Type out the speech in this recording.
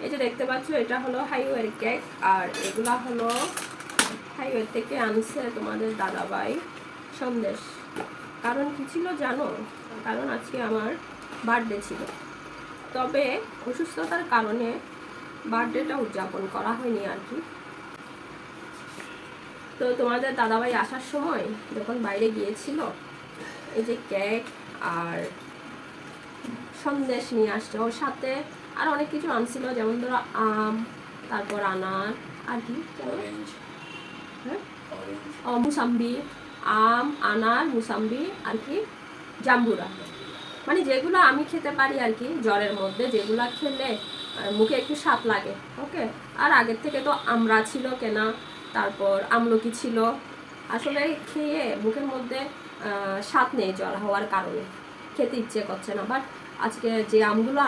এই যে দেখতে পাচ্ছ এটা হলো হাইওয়ের কেক, আর এগুলা হলো হাইওয়ে থেকে আনছে তোমাদের দাদাভাই সন্দেশ। কারণ কি ছিল জানো? কারণ আজকে আমার বার্থডে ছিল, তবে অসুস্থতার কারণে বার্থডেটা উদযাপন করা হয়নি আর কি। তো তোমাদের দাদাভাই আসার সময় যখন বাইরে গিয়েছিল, এই যে কেক আর সন্দেশ নিয়ে আসছে, ওর সাথে আর অনেক কিছু আনছিল, যেমন ধরো আম, তারপর আনার, আর কি মুসাম্বি, আম, আনার, মুসাম্বি, আর কি জাম্বুরা, মানে যেগুলো আমি খেতে পারি আর কি জ্বরের মধ্যে, যেগুলো খেলে মুখে একটু স্বাদ লাগে। ওকে, আর আগের থেকে তো আমরা ছিল কেনা, তারপর আমলকি ছিল, আসলে খেয়ে মুখের মধ্যে স্বাদ নেই জ্বর হওয়ার কারণে, খেতে ইচ্ছে করছে না। বাট আজকে যে আমগুলো